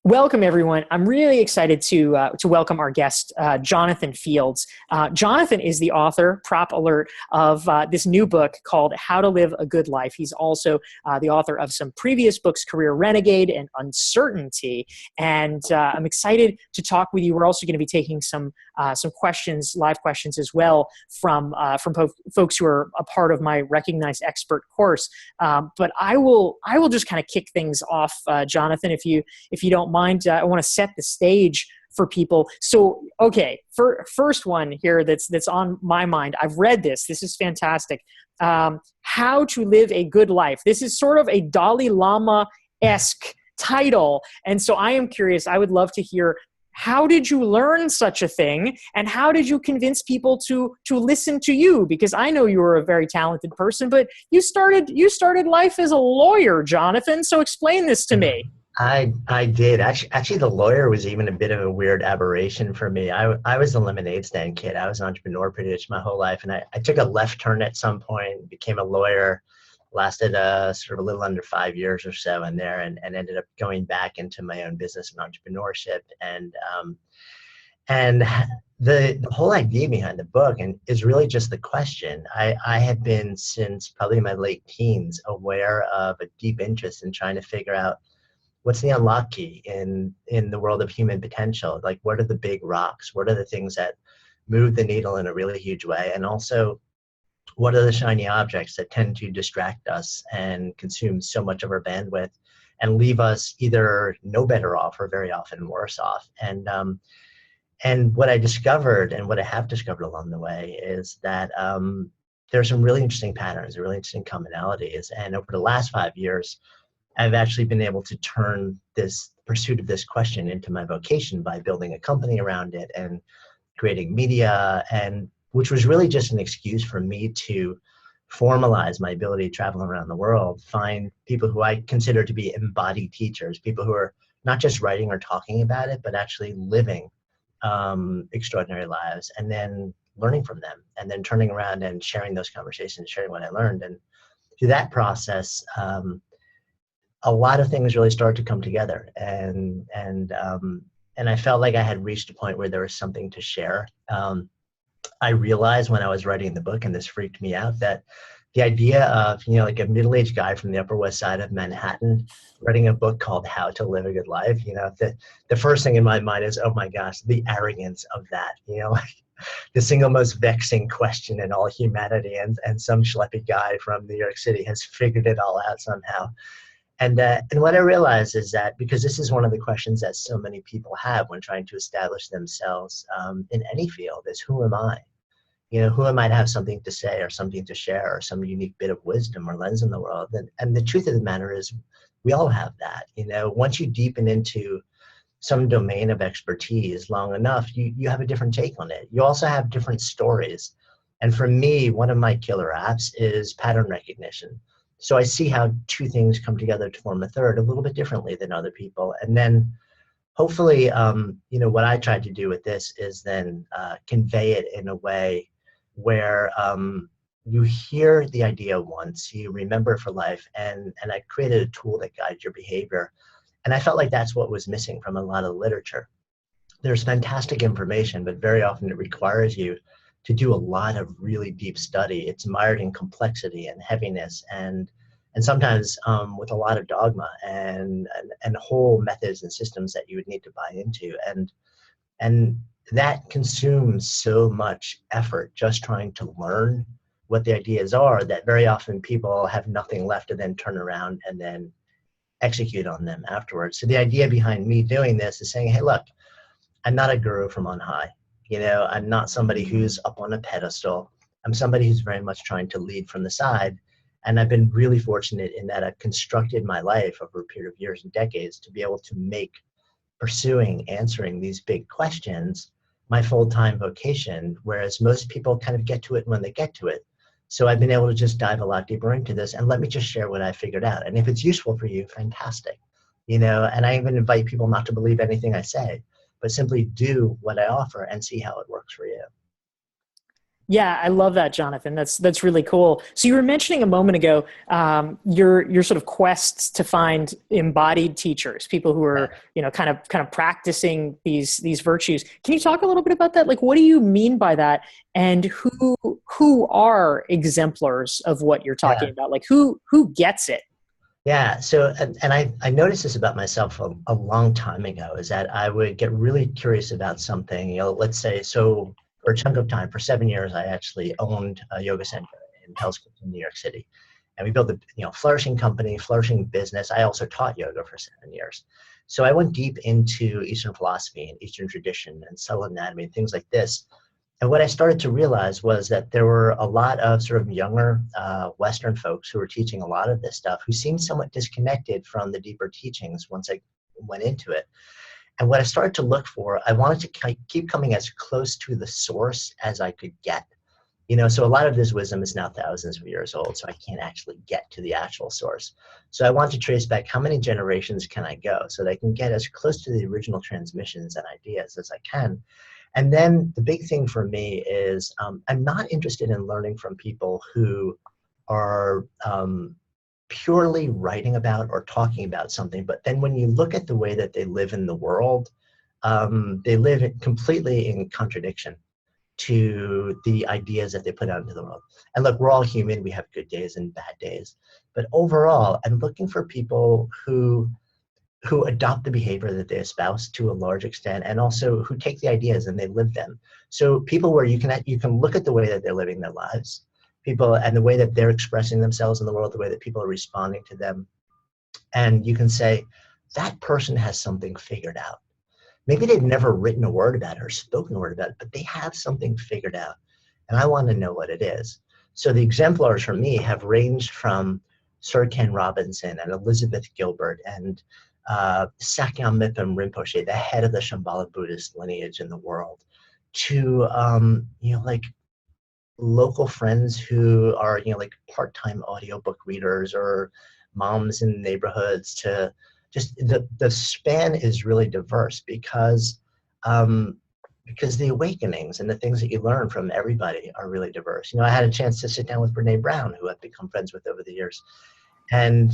Welcome, everyone. I'm really excited to welcome our guest, Jonathan Fields. Jonathan is the author, prop alert, of this new book called How to Live a Good Life. He's also the author of some previous books, Career Renegade and Uncertainty. And I'm excited to talk with you. We're also going to be taking some questions, live questions as well, from folks who are a part of my Recognized Expert course. But I will just kind of kick things off, Jonathan, if you don't mind. I want to set the stage for people. So, okay, first one here that's on my mind. I've read this. This is fantastic. How to Live a Good Life. This is sort of a Dalai Lama-esque title. And so I am curious. I would love to hear, how did you learn such a thing? And how did you convince people to listen to you? Because I know you were a very talented person, but you started life as a lawyer, Jonathan. So explain this to me. I did. Actually, the lawyer was even a bit of a weird aberration for me. I was a lemonade stand kid. I was an entrepreneur pretty much my whole life. And I took a left turn at some point, became a lawyer, lasted sort of a little under 5 years or so in there, and ended up going back into my own business and entrepreneurship. And the whole idea behind the book is really just the question. I have been, since probably my late teens, aware of a deep interest in trying to figure out what's the unlock key in the world of human potential. Like, what are the big rocks? What are the things that move the needle in a really huge way? And also, what are the shiny objects that tend to distract us and consume so much of our bandwidth and leave us either no better off or very often worse off? And what I discovered, and what I have discovered along the way, is that there are some really interesting patterns, really interesting commonalities. And over the last 5 years, I've actually been able to turn this pursuit of this question into my vocation by building a company around it and creating media, and which was really just an excuse for me to formalize my ability to travel around the world, find people who I consider to be embodied teachers, people who are not just writing or talking about it, but actually living extraordinary lives, and then learning from them, and then turning around and sharing those conversations, sharing what I learned. And through that process, a lot of things really started to come together, and I felt like I had reached a point where there was something to share. I realized when I was writing the book, and this freaked me out, that the idea of, like a middle-aged guy from the Upper West Side of Manhattan writing a book called How to Live a Good Life, the first thing in my mind is, oh my gosh, the arrogance of that, like the single most vexing question in all humanity, and some schleppy guy from New York City has figured it all out somehow. And what I realized is that, because this is one of the questions that so many people have when trying to establish themselves in any field, is who am I? Who am I to have something to say or something to share or some unique bit of wisdom or lens in the world? And the truth of the matter is, we all have that. Once you deepen into some domain of expertise long enough, you have a different take on it. You also have different stories. And for me, one of my killer apps is pattern recognition. So I see how two things come together to form a third a little bit differently than other people. And then hopefully, what I tried to do with this is then convey it in a way where you hear the idea once, you remember it for life, and I created a tool that guides your behavior. And I felt like that's what was missing from a lot of literature. There's fantastic information, but very often it requires you to do a lot of really deep study. It's mired in complexity and heaviness, and sometimes with a lot of dogma and whole methods and systems that you would need to buy into. And that consumes so much effort just trying to learn what the ideas are, that very often people have nothing left to then turn around and then execute on them afterwards. So the idea behind me doing this is saying, hey, look, I'm not a guru from on high. I'm not somebody who's up on a pedestal. I'm somebody who's very much trying to lead from the side. And I've been really fortunate in that I've constructed my life over a period of years and decades to be able to make answering these big questions my full-time vocation, whereas most people kind of get to it when they get to it. So I've been able to just dive a lot deeper into this, and let me just share what I figured out. And if it's useful for you, fantastic. And I even invite people not to believe anything I say, but simply do what I offer and see how it works for you. Yeah, I love that, Jonathan. That's really cool. So you were mentioning a moment ago your sort of quests to find embodied teachers, people who are kind of practicing these virtues. Can you talk a little bit about that? Like, what do you mean by that? And who are exemplars of what you're talking Yeah. about? Like, who gets it? Yeah. So, and I noticed this about myself a long time ago, is that I would get really curious about something, let's say, so for a chunk of time, for 7 years, I actually owned a yoga center in Hell's Kitchen in New York City. And we built a, flourishing company, flourishing business. I also taught yoga for 7 years. So I went deep into Eastern philosophy and Eastern tradition and subtle anatomy and things like this. And what I started to realize was that there were a lot of sort of younger Western folks who were teaching a lot of this stuff who seemed somewhat disconnected from the deeper teachings once I went into it. And what I started to look for, I wanted to keep coming as close to the source as I could get. So a lot of this wisdom is now thousands of years old, so I can't actually get to the actual source. So I want to trace back how many generations can I go so that I can get as close to the original transmissions and ideas as I can. And then the big thing for me is I'm not interested in learning from people who are purely writing about or talking about something, but then when you look at the way that they live in the world, they live completely in contradiction to the ideas that they put out into the world. And look, we're all human, we have good days and bad days, but overall, I'm looking for people who adopt the behavior that they espouse to a large extent, and also who take the ideas and they live them. So people where you can look at the way that they're living their lives, people and the way that they're expressing themselves in the world, the way that people are responding to them, and you can say, that person has something figured out. Maybe they've never written a word about it or spoken a word about it, but they have something figured out. And I want to know what it is. So the exemplars for me have ranged from Sir Ken Robinson and Elizabeth Gilbert and Sakyamitra Rinpoche, the head of the Shambhala Buddhist lineage in the world, to like local friends who are like part-time audiobook readers or moms in neighborhoods, to just the span is really diverse um, because the awakenings and the things that you learn from everybody are really diverse. I had a chance to sit down with Brene Brown, who I've become friends with over the years. And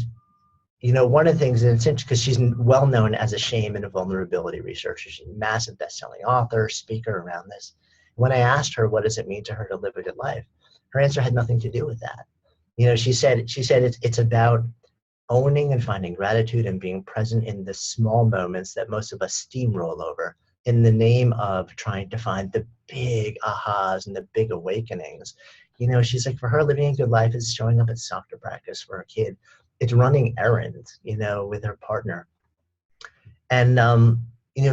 one of the things, and it's interesting because she's well known as a shame and a vulnerability researcher. She's a massive best-selling author, speaker around this. When I asked her what does it mean to her to live a good life, her answer had nothing to do with that. She said it's about owning and finding gratitude and being present in the small moments that most of us steamroll over in the name of trying to find the big ahas and the big awakenings. She's like, for her, living a good life is showing up at soccer practice for her kid. It's running errands, with her partner. And,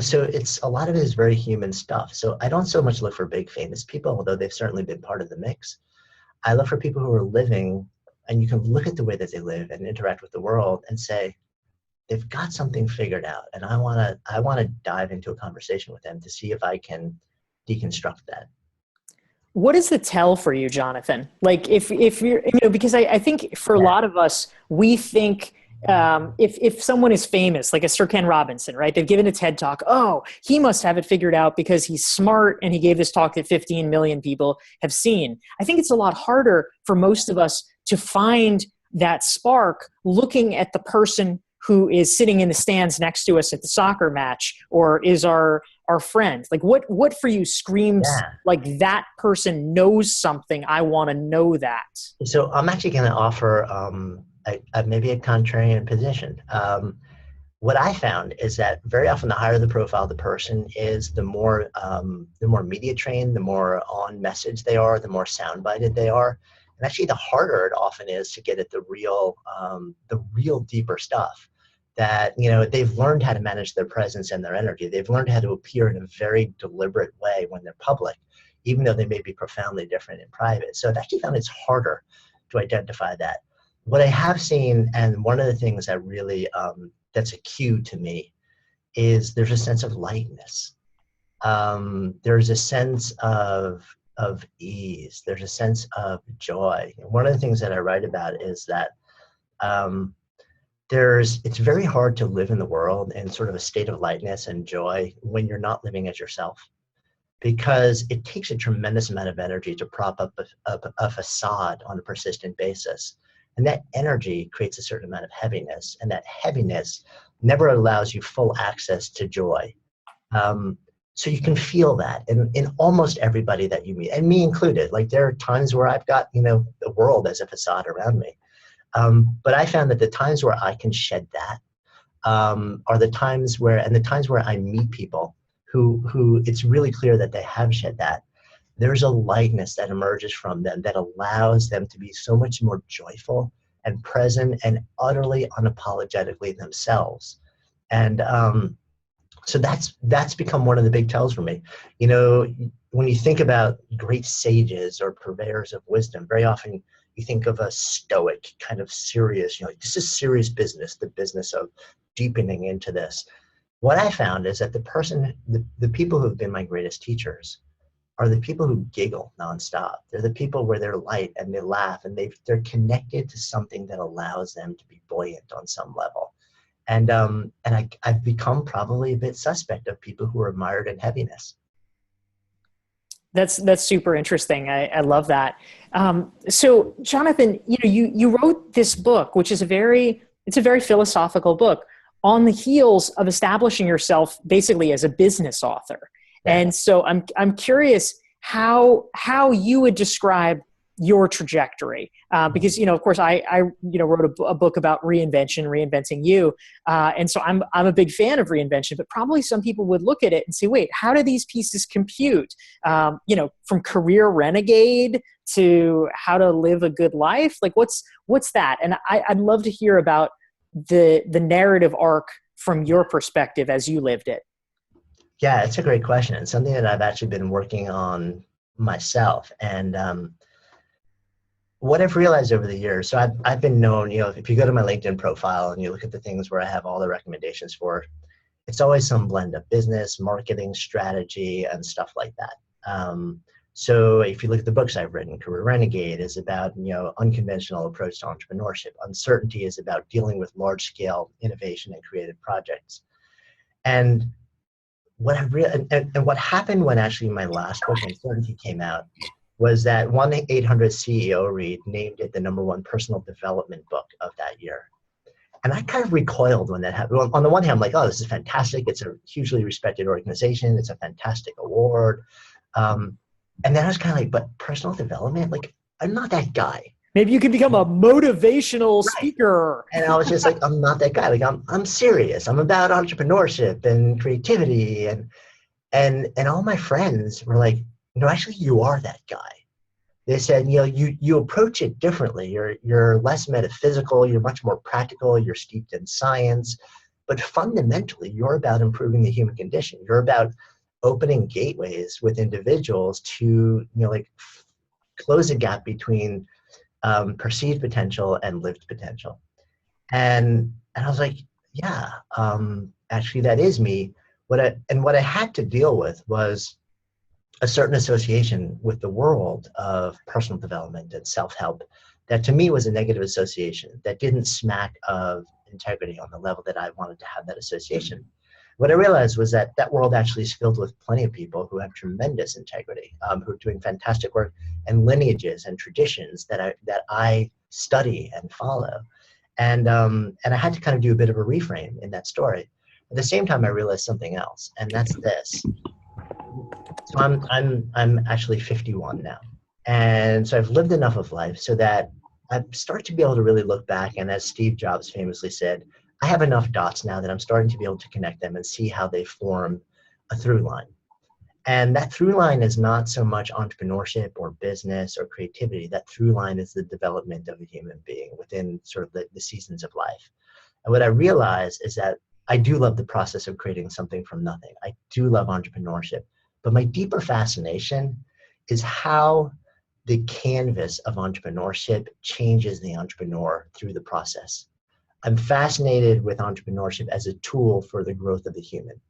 so it's a lot of it is very human stuff. So I don't so much look for big famous people, although they've certainly been part of the mix. I look for people who are living, and you can look at the way that they live and interact with the world and say, they've got something figured out. And I want to dive into a conversation with them to see if I can deconstruct that. What is the tell for you, Jonathan? Like if you're, because I think for a Yeah. lot of us, we think if someone is famous, like a Sir Ken Robinson, right? They've given a TED talk. Oh, he must have it figured out because he's smart and he gave this talk that 15 million people have seen. I think it's a lot harder for most of us to find that spark looking at the person who is sitting in the stands next to us at the soccer match or is our friend. Like what for you screams Yeah. like that person knows something? I want to know that. So I'm actually going to offer maybe a contrarian position. What I found is that very often the higher the profile of the person is, the more media trained, the more on message they are, the more soundbited they are. And actually the harder it often is to get at the real deeper stuff that, they've learned how to manage their presence and their energy. They've learned how to appear in a very deliberate way when they're public, even though they may be profoundly different in private. So I've actually found it's harder to identify that. What I have seen, and one of the things that really, that's a cue to me, is there's a sense of lightness. There's a sense of ease. There's a sense of joy. One of the things that I write about is that um, it's very hard to live in the world in sort of a state of lightness and joy when you're not living as yourself. because it takes a tremendous amount of energy to prop up a facade on a persistent basis. And that energy creates a certain amount of heaviness, and that heaviness never allows you full access to joy. So you can feel that in almost everybody that you meet, and me included. Like, there are times where I've got, the world as a facade around me. But I found that the times where I can shed that are the times where I meet people who it's really clear that they have shed that. There's a lightness that emerges from them that allows them to be so much more joyful and present and utterly unapologetically themselves. And so that's become one of the big tells for me. When you think about great sages or purveyors of wisdom, very often you think of a stoic, kind of serious, this is serious business, the business of deepening into this. What I found is that the people who have been my greatest teachers are the people who giggle nonstop. They're the people where they're light and they laugh, and they're connected to something that allows them to be buoyant on some level. And I've become probably a bit suspect of people who are mired in heaviness. That's super interesting. I love that. So Jonathan, you wrote this book, which is a very philosophical book, on the heels of establishing yourself basically as a business author. Yeah. And so I'm curious how you would describe your trajectory, because of course I wrote a book about reinventing you, and so I'm a big fan of reinvention. But probably some people would look at it and say, wait, how do these pieces compute? From career renegade to how to live a good life. Like what's that? And I'd love to hear about the narrative arc from your perspective as you lived it. Yeah, it's a great question. It's something that I've actually been working on myself. And what I've realized over the years, so I've been known, if you go to my LinkedIn profile and you look at the things where I have all the recommendations for, it's always some blend of business, marketing, strategy, and stuff like that. So if you look at the books I've written, Career Renegade is about, unconventional approach to entrepreneurship. Uncertainty is about dealing with large scale innovation and creative projects. And what happened when actually my last book, Uncertainty, came out was that 1-800 CEO Read named it the #1 personal development book of that year. And I kind of recoiled when that happened. Well, on the one hand, I'm like, oh, this is fantastic. It's a hugely respected organization. It's a fantastic award. And then I was kind of like, but personal development? Like, I'm not that guy. Maybe you could become a motivational speaker. And I was just like, I'm not that guy. Like, I'm serious. I'm about entrepreneurship and creativity. And all my friends were like, no, actually, you are that guy. They said, you approach it differently. You're less metaphysical. You're much more practical. You're steeped in science. But fundamentally, you're about improving the human condition. You're about opening gateways with individuals to, close a gap between perceived potential and lived potential. And I was like, yeah, actually, that is me. What I had to deal with was a certain association with the world of personal development and self-help that to me was a negative association that didn't smack of integrity on the level that I wanted to have that association. What I realized was that world actually is filled with plenty of people who have tremendous integrity, who are doing fantastic work, and lineages and traditions that I study and follow. And I had to kind of do a bit of a reframe in that story. At the same time, I realized something else, and that's this. So I'm actually 51 now. And so I've lived enough of life so that I start to be able to really look back. And as Steve Jobs famously said, I have enough dots now that I'm starting to be able to connect them and see how they form a through line. And that through line is not so much entrepreneurship or business or creativity. That through line is the development of a human being within sort of the seasons of life. And what I realize is that I do love the process of creating something from nothing. I do love entrepreneurship. But my deeper fascination is how the canvas of entrepreneurship changes the entrepreneur through the process. I'm fascinated with entrepreneurship as a tool for the growth of the human.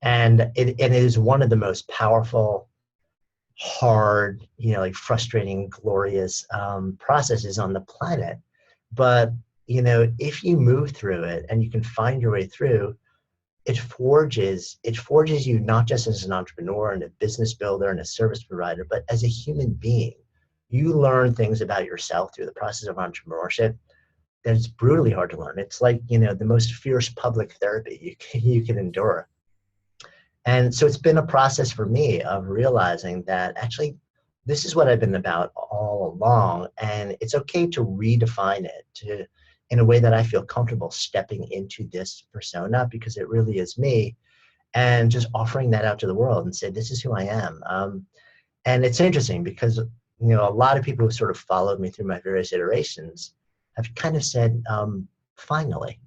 And it is one of the most powerful, hard, frustrating, glorious processes on the planet. But, if you move through it and you can find your way through, it forges you not just as an entrepreneur and a business builder and a service provider, but as a human being. You learn things about yourself through the process of entrepreneurship that it's brutally hard to learn. It's like, the most fierce public therapy you can endure. And so it's been a process for me of realizing that actually this is what I've been about all along. And it's okay to redefine it in a way that I feel comfortable stepping into this persona, because it really is me, and just offering that out to the world and say, this is who I am. And it's interesting because, a lot of people who sort of followed me through my various iterations have kind of said, finally,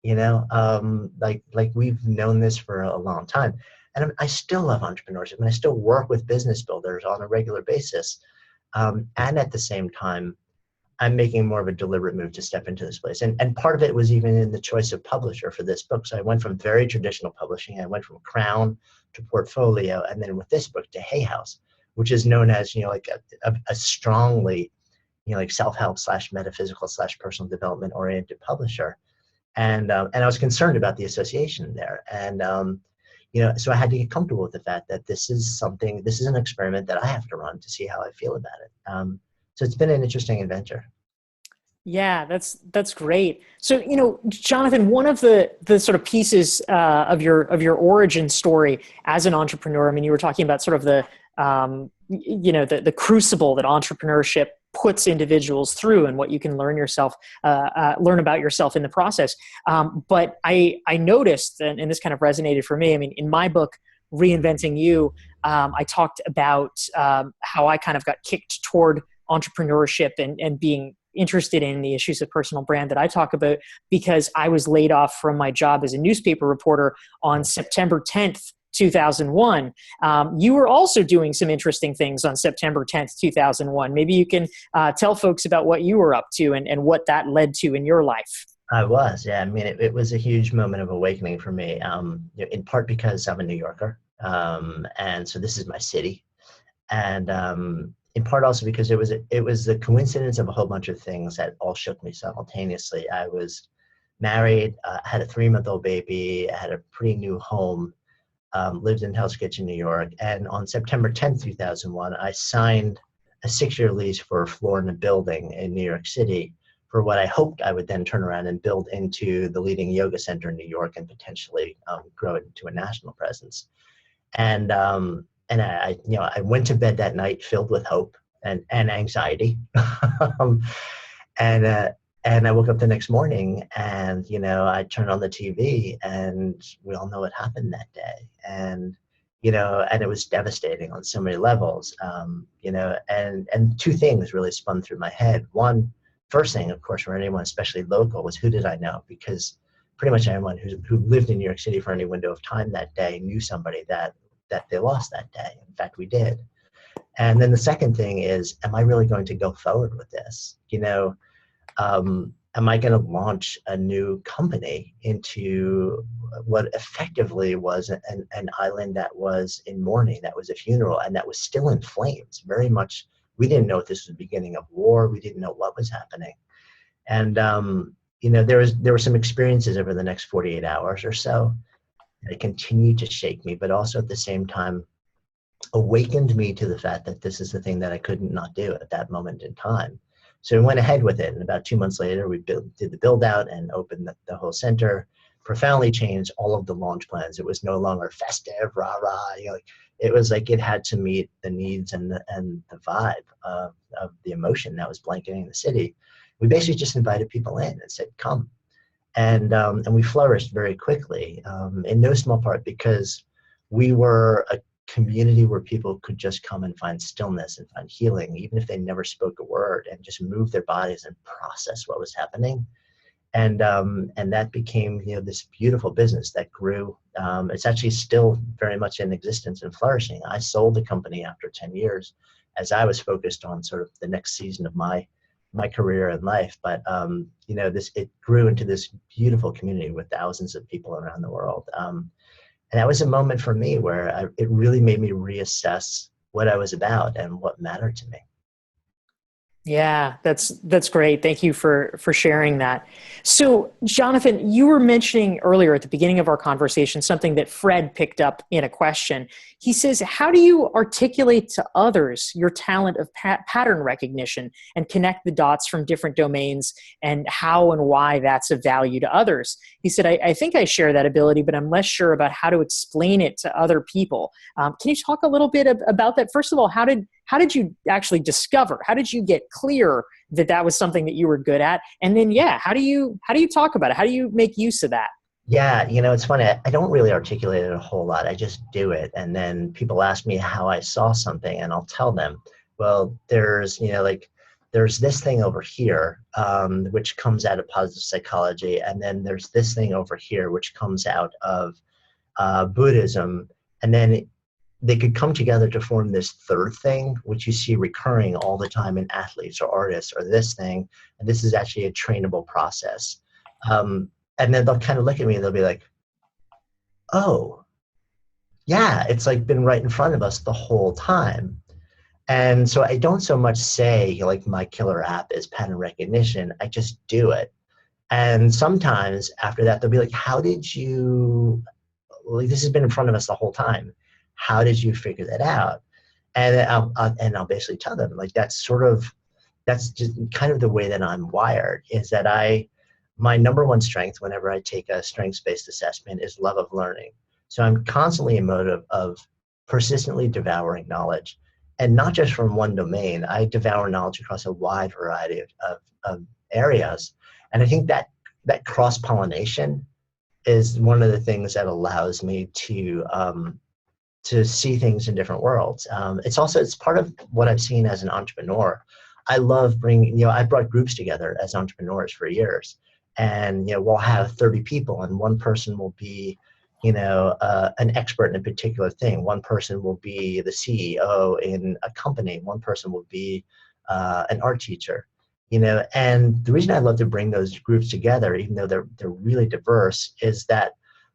like we've known this for a long time. And I still love entrepreneurship, and I still work with business builders on a regular basis. And at the same time, I'm making more of a deliberate move to step into this place. And part of it was even in the choice of publisher for this book. So I went from very traditional publishing. I went from Crown to Portfolio, and then with this book to Hay House, which is known as, like a strongly, like self-help / metaphysical / personal development oriented publisher. And I was concerned about the association there. And, so I had to get comfortable with the fact that this is an experiment that I have to run to see how I feel about it. So it's been an interesting adventure. Yeah, that's great. So, Jonathan, one of the sort of pieces of your origin story as an entrepreneur. I mean, you were talking about sort of the crucible that entrepreneurship puts individuals through, and what you can learn about yourself in the process. But I noticed, and this kind of resonated for me. I mean, in my book, Reinventing You, I talked about how I kind of got kicked toward entrepreneurship and being interested in the issues of personal brand that I talk about, because I was laid off from my job as a newspaper reporter on September 10th, 2001. You were also doing some interesting things on September 10th, 2001. Maybe you can tell folks about what you were up to and what that led to in your life. I was, yeah. I mean, it was a huge moment of awakening for me, in part because I'm a New Yorker. And so this is my city. And in part also because it was the coincidence of a whole bunch of things that all shook me simultaneously. I was married, had a 3-month-old baby, I had a pretty new home, lived in Hell's Kitchen, New York. And on September 10th, 2001, I signed a 6-year lease for a floor in a building in New York City for what I hoped I would then turn around and build into the leading yoga center in New York and potentially grow it into a national presence. And I went to bed that night filled with hope and anxiety. um, and I woke up the next morning and, I turned on the TV, and we all know what happened that day. And, and it was devastating on so many levels, and two things really spun through my head. First thing, of course, for anyone, especially local, was who did I know? Because pretty much anyone who lived in New York City for any window of time that day knew somebody that they lost that day. In fact, we did. And then the second thing is, am I really going to go forward with this? Am I going to launch a new company into what effectively was an island that was in mourning, that was a funeral, and that was still in flames? Very much, we didn't know if this was the beginning of war. We didn't know what was happening. And, there were some experiences over the next 48 hours or so that continued to shake me, but also at the same time awakened me to the fact that this is the thing that I couldn't not do at that moment in time. So we went ahead with it, and about 2 months later, we did the build out and opened the whole center. Profoundly changed all of the launch plans. It was no longer festive, rah rah. It was like it had to meet the needs and the vibe of the emotion that was blanketing the city. We basically just invited people in and said, "Come," and we flourished very quickly, in no small part because we were a community where people could just come and find stillness and find healing, even if they never spoke a word, and just move their bodies and process what was happening. And that became, this beautiful business that grew. It's actually still very much in existence and flourishing. I sold the company after 10 years as I was focused on sort of the next season of my career and life. But, it grew into this beautiful community with thousands of people around the world. And that was a moment for me where it really made me reassess what I was about and what mattered to me. Yeah, that's great. Thank you for sharing that. So, Jonathan, you were mentioning earlier at the beginning of our conversation something that Fred picked up in a question. He says, "How do you articulate to others your talent of pattern recognition and connect the dots from different domains and how and why that's of value to others?" He said, "I think I share that ability, but I'm less sure about how to explain it to other people." Can you talk a little bit about that? First of all, how did you actually discover? How did you get clear that that was something that you were good at? And then, yeah, how do you talk about it? How do you make use of that? Yeah, it's funny. I don't really articulate it a whole lot. I just do it. And then people ask me how I saw something, and I'll tell them, well, there's this thing over here, which comes out of positive psychology. And then there's this thing over here, which comes out of Buddhism. And then they could come together to form this third thing, which you see recurring all the time in athletes or artists, or this thing. And this is actually a trainable process. Um, and then they'll kind of look at me and they'll be like, oh, yeah, it's like been right in front of us the whole time. And so I don't so much say like my killer app is pattern recognition. I just do it. And sometimes after that, they'll be like, how did you, like, this has been in front of us the whole time. How did you figure that out? And I'll basically tell them, like, that's just kind of the way that I'm wired, is that my number one strength whenever I take a strengths-based assessment is love of learning. So I'm constantly in mode of persistently devouring knowledge, and not just from one domain. I devour knowledge across a wide variety of areas. And I think that cross-pollination is one of the things that allows me to see things in different worlds. It's part of what I've seen as an entrepreneur. I love I brought groups together as entrepreneurs for years, and we'll have 30 people, and one person will be an expert in a particular thing. One person will be the CEO in a company. One person will be an art teacher. And the reason I love to bring those groups together, even though they're really diverse, is that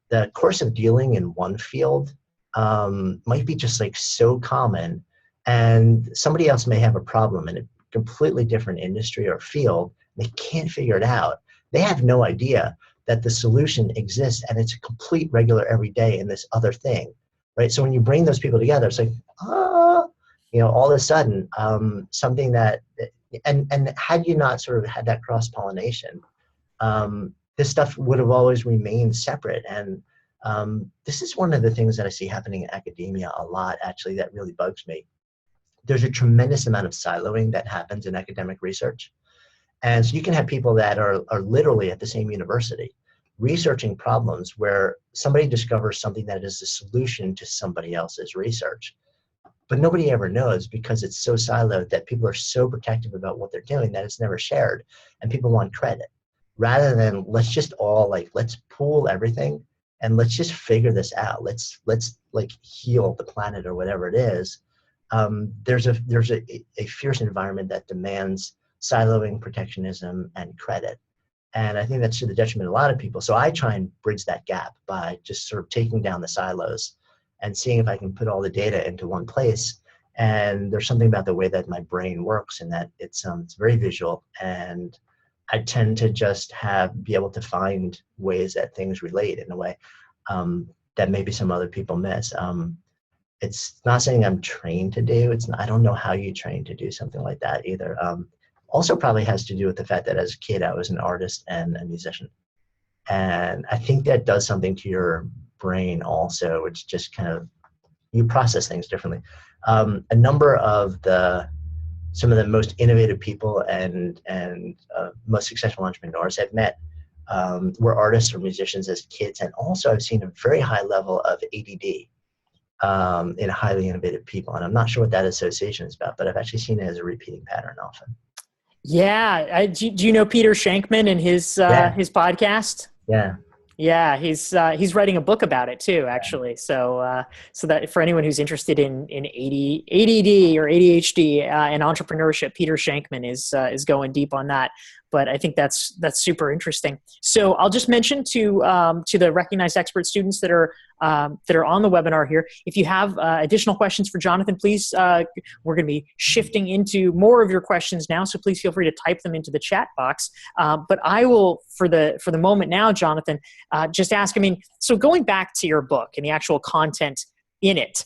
the course of dealing in one field might be just like so common, and somebody else may have a problem in a completely different industry or field. They can't figure it out. They have no idea that the solution exists, and it's a complete regular everyday in this other thing, right? So when you bring those people together, it's like, all of a sudden, something that, and had you not sort of had that cross-pollination, this stuff would have always remained separate. And this is one of the things that I see happening in academia a lot, actually, that really bugs me. There's a tremendous amount of siloing that happens in academic research. And so you can have people that are literally at the same university researching problems where somebody discovers something that is a solution to somebody else's research. But nobody ever knows, because it's so siloed that people are so protective about what they're doing that it's never shared, and people want credit. Rather than let's pool everything and let's just figure this out. Let's like heal the planet or whatever it is. There's a fierce environment that demands siloing, protectionism, and credit. And I think that's to the detriment of a lot of people. So I try and bridge that gap by just sort of taking down the silos and seeing if I can put all the data into one place. And there's something about the way that my brain works, and that it's very visual, and I tend to just be able to find ways that things relate in a way that maybe some other people miss. It's not something I'm trained to do. I don't know how you train to do something like that either. Also probably has to do with the fact that as a kid, I was an artist and a musician. And I think that does something to your brain also, which just kind of, you process things differently. A number of some of the most innovative people and most successful entrepreneurs I've met were artists or musicians as kids. And also I've seen a very high level of ADD in highly innovative people. And I'm not sure what that association is about, but I've actually seen it as a repeating pattern often. Yeah, do you know Peter Shankman and his podcast? Yeah. Yeah, he's writing a book about it too, actually. So that for anyone who's interested in ADD or ADHD and entrepreneurship, Peter Shankman is going deep on that. but I think that's super interesting. So I'll just mention to the recognized expert students that are on the webinar here, if you have additional questions for Jonathan, please, we're going to be shifting into more of your questions now, so please feel free to type them into the chat box. But I will, for the moment now, Jonathan, just ask, I mean, so going back to your book and the actual content in it,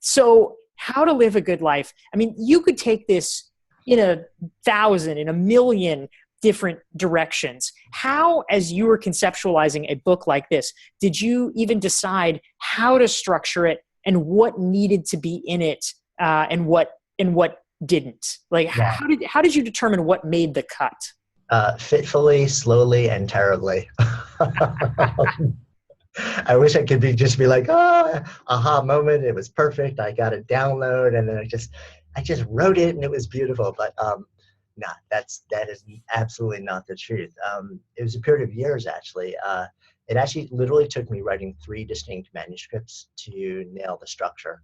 so how to live a good life. I mean, you could take this in 1,000, in 1,000,000 different directions. How, as you were conceptualizing a book like this, did you even decide how to structure it and what needed to be in it, and what didn't? Like, Yeah. how did you determine what made the cut? Fitfully, slowly, and terribly. I wish I could just be like, oh, aha moment, it was perfect. I got a download, and then I just wrote it, and it was beautiful. But no, that is absolutely not the truth. It was a period of years, actually. It actually literally took me writing 3 distinct manuscripts to nail the structure.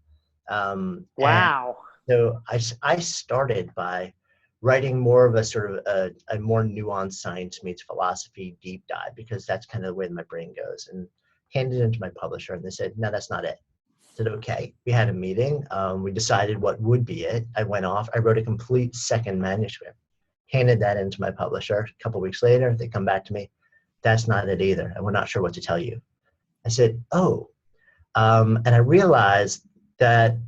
Wow. And so I started by writing more of a sort of a more nuanced science meets philosophy deep dive, because that's kind of the way my brain goes, and handed it to my publisher, and they said, no, that's not it. I said, okay. We had a meeting. We decided what would be it. I went off. I wrote a complete second manuscript, handed that into my publisher. A couple of weeks later, they come back to me. That's not it either, and we're not sure what to tell you. I said, oh. And I realized that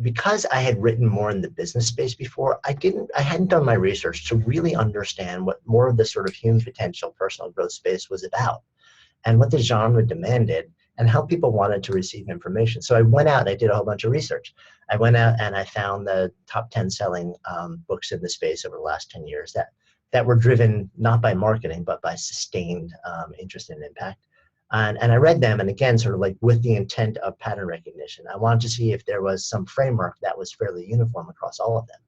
because I had written more in the business space before, I hadn't done my research to really understand what more of the sort of human potential personal growth space was about, and what the genre demanded, and how people wanted to receive information. So I went out and I did a whole bunch of research. I went out and I found the top 10 selling books in the space over the last 10 years that were driven not by marketing, but by sustained interest and impact. And I read them, and again, sort of like with the intent of pattern recognition. I wanted to see if there was some framework that was fairly uniform across all of them.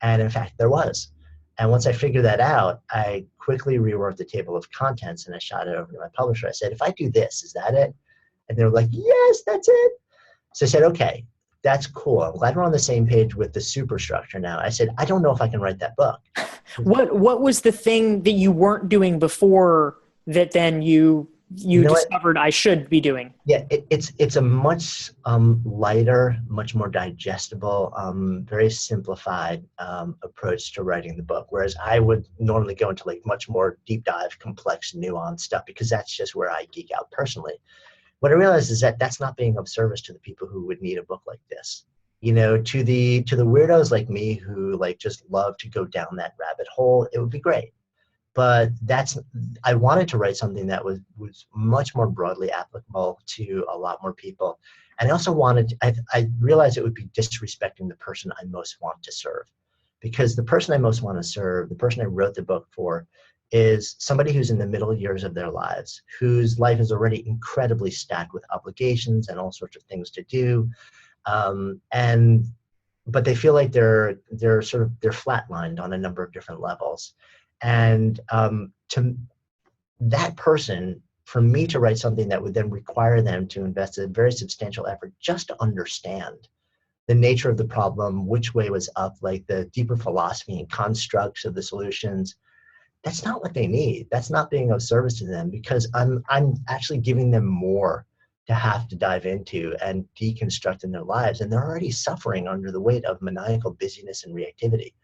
And in fact, there was. And once I figured that out, I quickly reworked the table of contents, and I shot it over to my publisher. I said, if I do this, is that it? And they were like, yes, that's it. So I said, okay, that's cool. I'm glad we're on the same page with the superstructure now. I said, I don't know if I can write that book. What was the thing that you weren't doing before that then you discovered I should be doing? Yeah, it's a much lighter, much more digestible, very simplified approach to writing the book. Whereas I would normally go into like much more deep dive, complex, nuanced stuff, because that's just where I geek out personally. What I realized is that that's not being of service to the people who would need a book like this. You know, to the weirdos like me who like just love to go down that rabbit hole, it would be great. But I wanted to write something that was much more broadly applicable to a lot more people. And I also I realized it would be disrespecting the person I most want to serve. Because the person I most want to serve, the person I wrote the book for, is somebody who's in the middle years of their lives, whose life is already incredibly stacked with obligations and all sorts of things to do. But they feel like they're flatlined on a number of different levels. And to that person, for me to write something that would then require them to invest a very substantial effort just to understand the nature of the problem, which way was up, like the deeper philosophy and constructs of the solutions, that's not what they need. That's not being of service to them, because I'm actually giving them more to have to dive into and deconstruct in their lives. And they're already suffering under the weight of maniacal busyness and reactivity.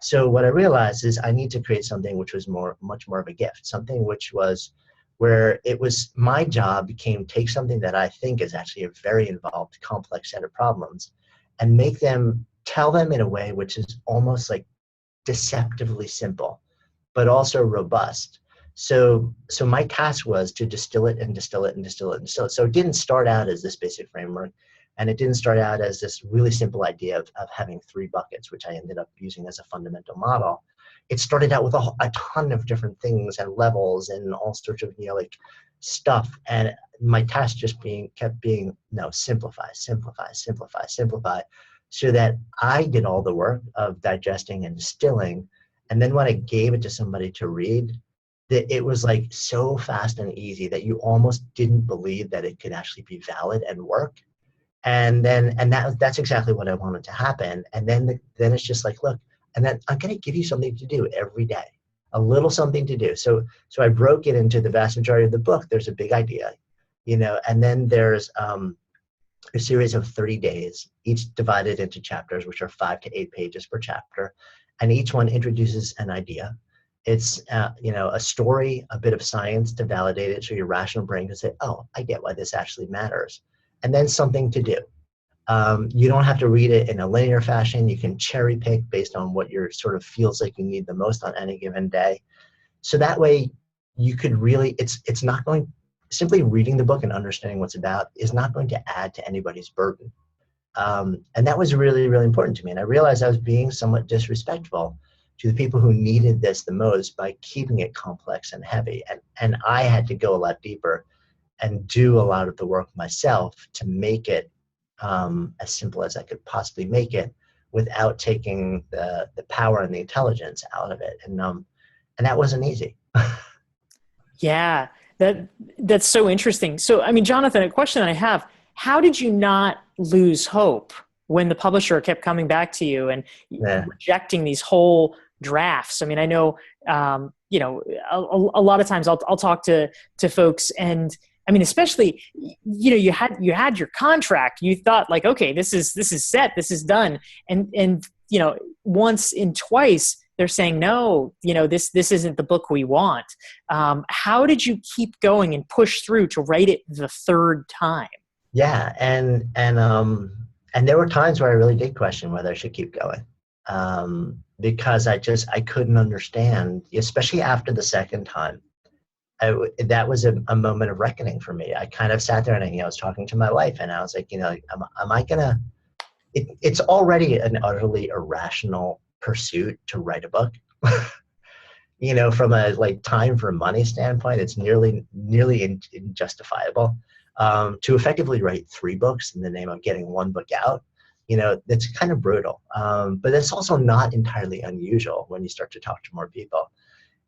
So what I realized is I need to create something which was much more of a gift, something which was where it was my job became take something that I think is actually a very involved, complex set of problems, and tell them in a way which is almost like deceptively simple, but also robust. So my task was to distill it and distill it and distill it and distill it. So it didn't start out as this basic framework. And it didn't start out as this really simple idea of having 3 buckets, which I ended up using as a fundamental model. It started out with a ton of different things and levels and all sorts of stuff. And my task just kept being simplify, simplify, simplify, simplify, so that I did all the work of digesting and distilling. And then when I gave it to somebody to read, that it was like so fast and easy that you almost didn't believe that it could actually be valid and work. And that's exactly what I wanted to happen. And then it's just like, look, And then I'm going to give you something to do every day, a little something to do. So I broke it into the vast majority of the book. There's a big idea, and then there's a series of 30 days, each divided into chapters, which are 5 to 8 pages per chapter. And each one introduces an idea. It's, a story, a bit of science to validate it. So your rational brain can say, oh, I get why this actually matters. And then something to do. You don't have to read it in a linear fashion. You can cherry pick based on what your sort of feels like you need the most on any given day. So that way you could really, it's not going, simply reading the book and understanding what's about is not going to add to anybody's burden. And that was really, really important to me. And I realized I was being somewhat disrespectful to the people who needed this the most by keeping it complex and heavy. And I had to go a lot deeper and do a lot of the work myself to make it as simple as I could possibly make it without taking the power and the intelligence out of it. And that wasn't easy. Yeah, that's so interesting. So, I mean, Jonathan, a question I have, how did you not lose hope when the publisher kept coming back to you and rejecting these whole drafts? I mean, I know, a lot of times I'll talk to folks, and I mean, especially, you had your contract, you thought like, okay, this is set, this is done. And once and twice they're saying, no, this isn't the book we want. How did you keep going and push through to write it the third time? Yeah. And there were times where I really did question whether I should keep going. Because I couldn't understand, especially after the second time. That was a moment of reckoning for me. I kind of sat there and I was talking to my wife and I was like, am I gonna, it's already an utterly irrational pursuit to write a book. From a time for money standpoint, it's nearly injustifiable. To effectively write 3 books in the name of getting 1 book out, that's kind of brutal. But it's also not entirely unusual when you start to talk to more people.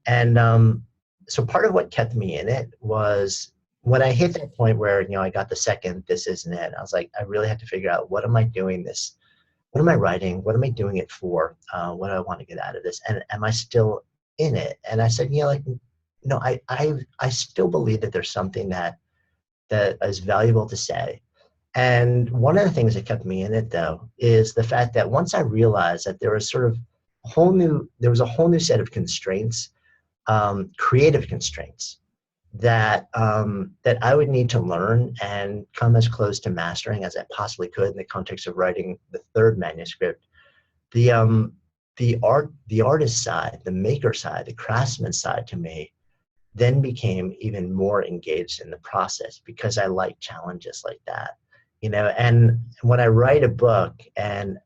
And so part of what kept me in it was when I hit that point where, I got the second, this isn't it. I was like, I really had to figure out, what am I doing this? What am I writing? What am I doing it for? What do I want to get out of this? And am I still in it? And I said, no, I still believe that there's something that is valuable to say. And one of the things that kept me in it, though, is the fact that once I realized that there was a whole new set of constraints, creative constraints that I would need to learn and come as close to mastering as I possibly could in the context of writing the third manuscript. The artist side, the maker side, the craftsman side to me then became even more engaged in the process because I like challenges like that. And when I write a book, and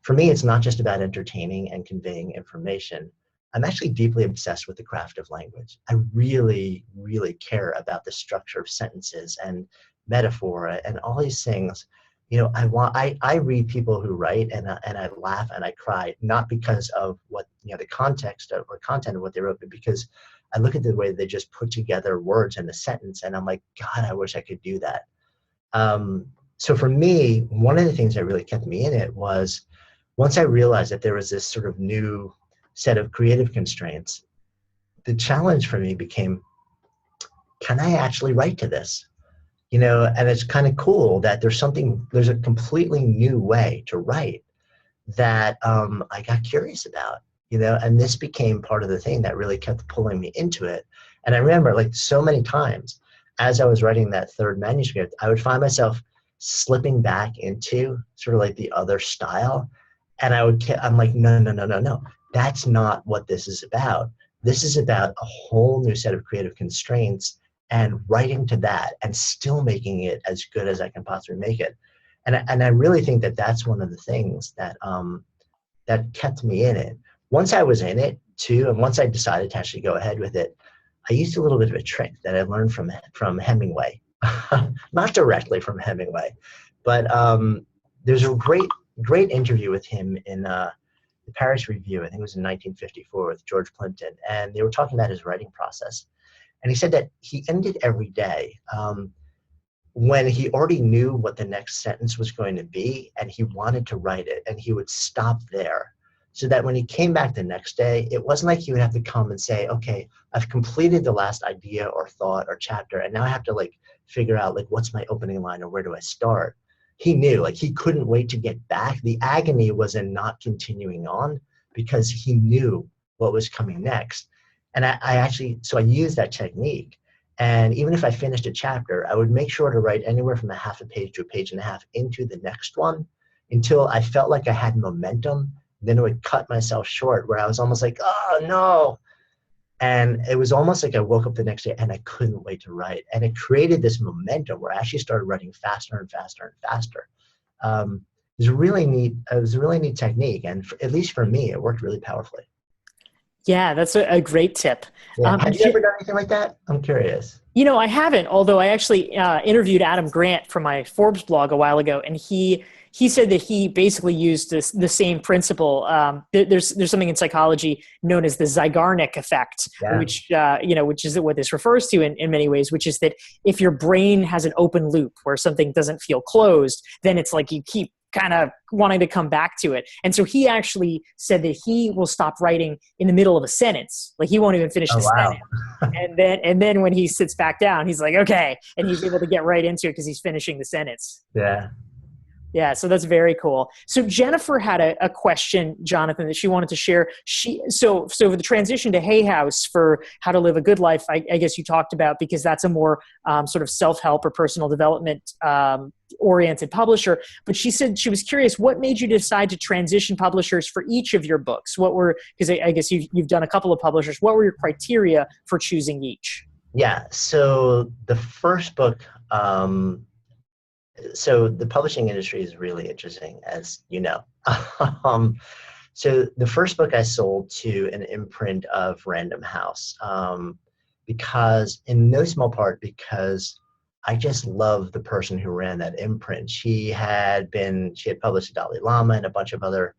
for me, it's not just about entertaining and conveying information. I'm actually deeply obsessed with the craft of language. I really, really care about the structure of sentences and metaphor and all these things. I read people who write and I laugh and I cry, not because of what, the context or content of what they wrote, but because I look at the way they just put together words in a sentence and I'm like, God, I wish I could do that. So for me, one of the things that really kept me in it was once I realized that there was this sort of new set of creative constraints, the challenge for me became, can I actually write to this? And it's kind of cool that there's a completely new way to write that I got curious about, and this became part of the thing that really kept pulling me into it. And I remember so many times as I was writing that third manuscript, I would find myself slipping back into sort of the other style. And I'm like, no. That's not what this is about. This is about a whole new set of creative constraints and writing to that and still making it as good as I can possibly make it. And I really think that that's one of the things that that kept me in it. Once I was in it too, and once I decided to actually go ahead with it, I used a little bit of a trick that I learned from Hemingway. Not directly from Hemingway, but there's a great interview with him in the Paris Review. I think it was in 1954 with George Plimpton, and they were talking about his writing process. And he said that he ended every day when he already knew what the next sentence was going to be and he wanted to write it, and he would stop there so that when he came back the next day, it wasn't like he would have to come and say, okay, I've completed the last idea or thought or chapter, and now I have to like figure out like what's my opening line or where do I start. He knew, like, he couldn't wait to get back. The agony was in not continuing on because he knew what was coming next. And so I used that technique. And even if I finished a chapter, I would make sure to write anywhere from a half a page to a page and a half into the next one until I felt like I had momentum. Then I would cut myself short where I was almost like, oh no. And it was almost like I woke up the next day and I couldn't wait to write. And it created this momentum where I actually started writing faster and faster and faster. It was a really neat, technique. And at least for me, it worked really powerfully. Yeah, that's a great tip. Yeah. Have you ever done anything like that? I'm curious. I haven't, although I actually interviewed Adam Grant from my Forbes blog a while ago, and he said that he basically used the same principle. There's something in psychology known as the zygarnik effect, Yeah. which is what this refers to in many ways, which is that if your brain has an open loop where something doesn't feel closed, then it's like you keep kind of wanting to come back to it. And so he actually said that he will stop writing in the middle of a sentence. Like he won't even finish the sentence. And then when he sits back down, he's like, okay. And he's able to get right into it because he's finishing the sentence. Yeah. Yeah, so that's very cool. So Jennifer had a question, Jonathan, that she wanted to share. So the transition to Hay House for How to Live a Good Life, I guess you talked about, because that's a more sort of self-help or personal development oriented publisher. But she said she was curious, what made you decide to transition publishers for each of your books? Because I guess you've done a couple of publishers. What were your criteria for choosing each? Yeah. So the first book, so the publishing industry is really interesting, as you know. So the first book I sold to an imprint of Random House, because in no small part because I just love the person who ran that imprint. She had published Dalai Lama and a bunch of other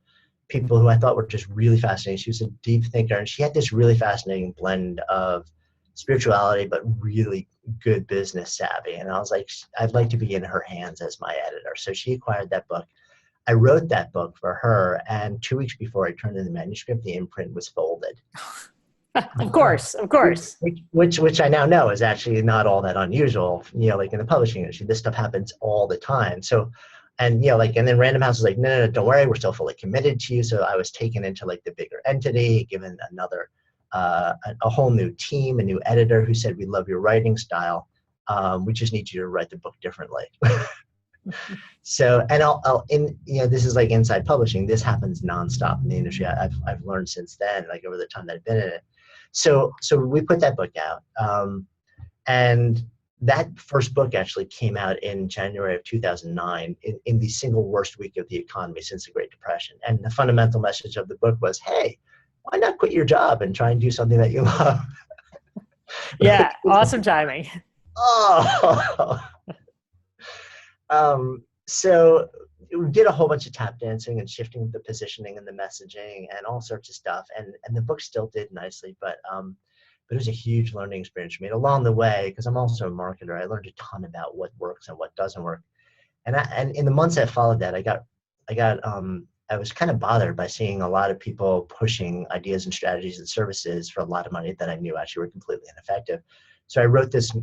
people who I thought were just really fascinating. She was a deep thinker, and she had this really fascinating blend of spirituality, but really good business savvy. And I was like, I'd like to be in her hands as my editor. So she acquired that book. I wrote that book for her. And 2 weeks before I turned in the manuscript, the imprint was folded. Of course. Which I now know is actually not all that unusual, like in the publishing industry. This stuff happens all the time. So, and then Random House was like, no, don't worry, we're still fully committed to you. So I was taken into like the bigger entity, given a whole new team, a new editor who said, we love your writing style. We just need you to write the book differently. So, and this is like inside publishing. This happens nonstop in the industry. I've learned since then, like over the time that I've been in it. So we put that book out. And that first book actually came out in January of 2009 in the single worst week of the economy since the Great Depression. And the fundamental message of the book was, hey, why not quit your job and try and do something that you love? Yeah, awesome timing. Oh. So we did a whole bunch of tap dancing and shifting the positioning and the messaging and all sorts of stuff. And the book still did nicely, but it was a huge learning experience for me. And along the way, because I'm also a marketer, I learned a ton about what works and what doesn't work. And in the months that followed that, I was kind of bothered by seeing a lot of people pushing ideas and strategies and services for a lot of money that I knew actually were completely ineffective. So I wrote this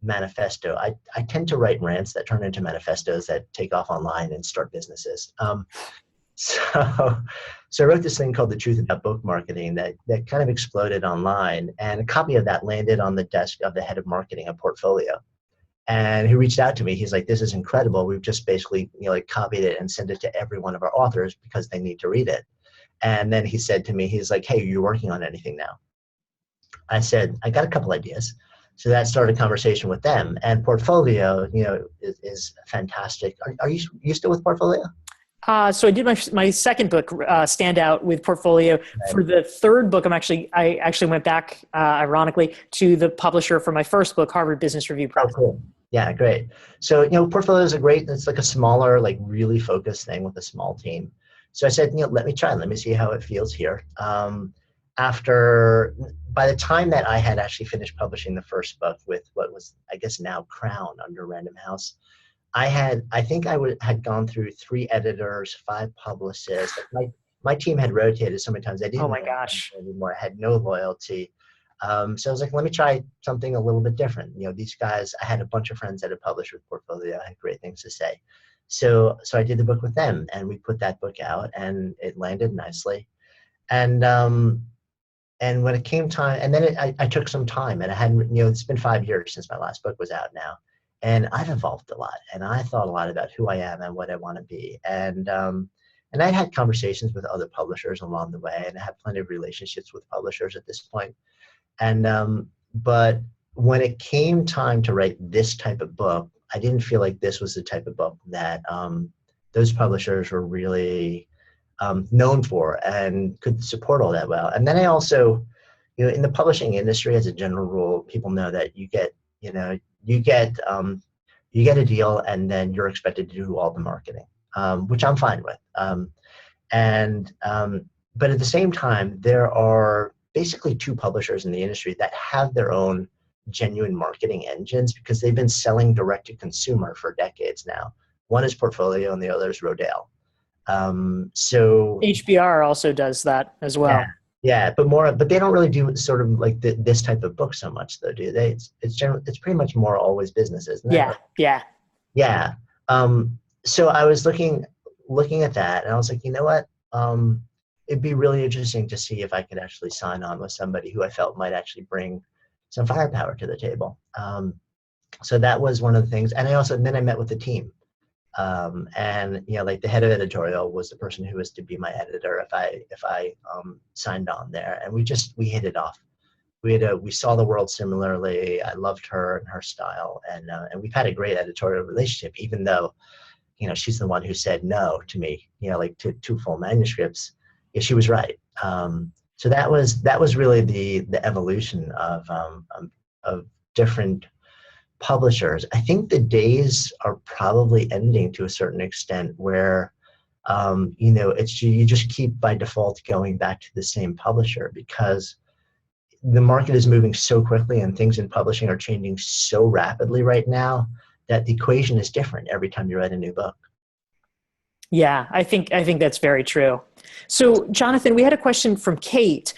manifesto. I tend to write rants that turn into manifestos that take off online and start businesses. So I wrote this thing called The Truth About Book Marketing that kind of exploded online, and a copy of that landed on the desk of the head of marketing at Portfolio. And he reached out to me. He's like, this is incredible. We've just basically copied it and sent it to every one of our authors because they need to read it. And then he said to me, he's like, hey, you're working on anything now? I said, I got a couple ideas. So that started a conversation with them. And Portfolio, is fantastic. Are you still with Portfolio? So I did my second book, Stand Out, with Portfolio. Right. For the third book, I actually went back, ironically, to the publisher for my first book, Harvard Business Review Press. Oh, cool. Yeah, great. So, Portfolio is it's like a smaller, like really focused thing with a small team. So I said, let me see how it feels here. By the time that I had actually finished publishing the first book with what was, I guess now Crown under Random House, I had gone through 3 editors, 5 publicists. my team had rotated so many times. I Oh didn't my know gosh. anymore. I had no loyalty. So I was like, let me try something a little bit different. You know, these guys, I had a bunch of friends that had published with Portfolio. I had great things to say. So I did the book with them, and we put that book out, and it landed nicely. And and when it came time, and then I took some time, and I hadn't, you know, it's been 5 years since my last book was out now, and I've evolved a lot, and I thought a lot about who I am and what I want to be, and I had conversations with other publishers along the way, and I have plenty of relationships with publishers at this point, and but when it came time to write this type of book, I didn't feel like this was the type of book that those publishers were really known for and could support all that well. And then I also, you know, in the publishing industry, as a general rule, people know that you get, you know, you get a deal, and then you're expected to do all the marketing, which I'm fine with. And but at the same time, there are basically two publishers in the industry that have their own genuine marketing engines because they've been selling direct to consumer for decades now. One is Portfolio, and the other is Rodale. So HBR also does that as yeah, well. yeah, but they don't really do sort of like this type of book so much, though, do they? It's pretty much more always business, isn't it? Yeah, Like, yeah. yeah. So I was looking at that, and I was like, you know what? It'd be really interesting to see if I could actually sign on with somebody who I felt might actually bring some firepower to the table. So that was one of the things, and then I met with the team. And you know, like the head of editorial was the person who was to be my editor if I signed on there, and we hit it off. We saw the world similarly. I loved her and her style, and we've had a great editorial relationship, even though, you know, she's the one who said no to me, you know, like to two full manuscripts. Yeah, she was right. So that was really the evolution of different publishers. I think the days are probably ending to a certain extent where you know, it's you just keep by default going back to the same publisher because the market is moving so quickly and things in publishing are changing so rapidly right now that the equation is different every time you write a new book. Yeah, I think that's very true. So, Jonathan, we had a question from Kate.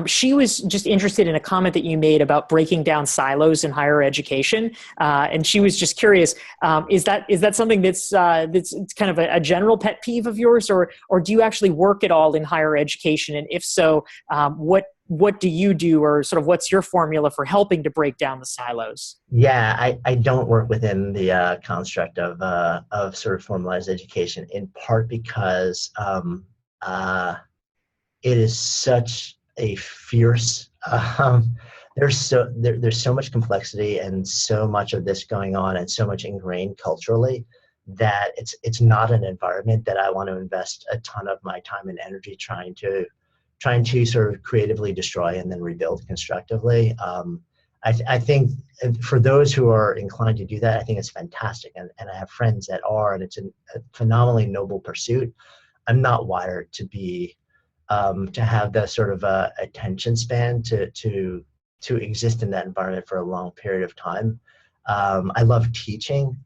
She was just interested in a comment that you made about breaking down silos in higher education, and she was just curious: is that something that's kind of a general pet peeve of yours, or do you actually work at all in higher education? And if so, what do you do, or sort of what's your formula for helping to break down the silos? Yeah, I don't work within the construct of sort of formalized education, in part because it is such a fierce. There's so much complexity and so much of this going on, and so much ingrained culturally that it's not an environment that I want to invest a ton of my time and energy trying to sort of creatively destroy and then rebuild constructively. I think for those who are inclined to do that, I think it's fantastic. And I have friends that are, and it's a phenomenally noble pursuit. I'm not wired to have the sort of attention span to exist in that environment for a long period of time. I love teaching,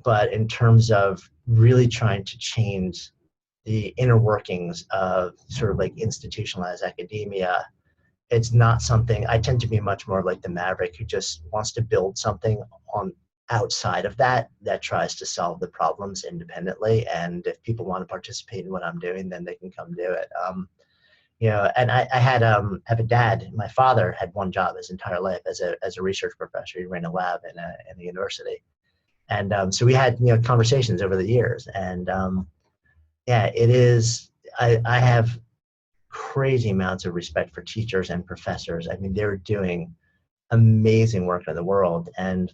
but in terms of really trying to change the inner workings of sort of like institutionalized academia, it's not something. I tend to be much more like the maverick who just wants to build something on outside of that tries to solve the problems independently. And if people want to participate in what I'm doing, then they can come do it. You know, and I have a dad. My father had one job his entire life as a research professor. He ran a lab in a university, and so we had, you know, conversations over the years. And yeah, it is. I have crazy amounts of respect for teachers and professors. I mean, they're doing amazing work in the world, and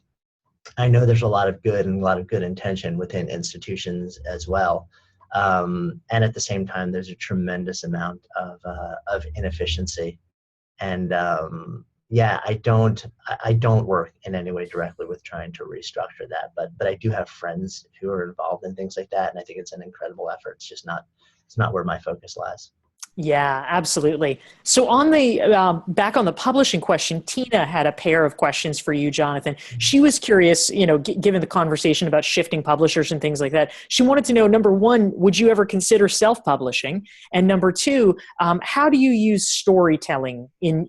I know there's a lot of good and a lot of good intention within institutions as well. And at the same time, there's a tremendous amount of inefficiency. And yeah, I don't work in any way directly with trying to restructure that, but I do have friends who are involved in things like that, and I think it's an incredible effort. It's not where my focus lies. Yeah, absolutely. So on the back on the publishing question, Tina had a pair of questions for you, Jonathan. She was curious, given the conversation about shifting publishers and things like that. She wanted to know, number one, would you ever consider self-publishing? And number two, how do you use storytelling in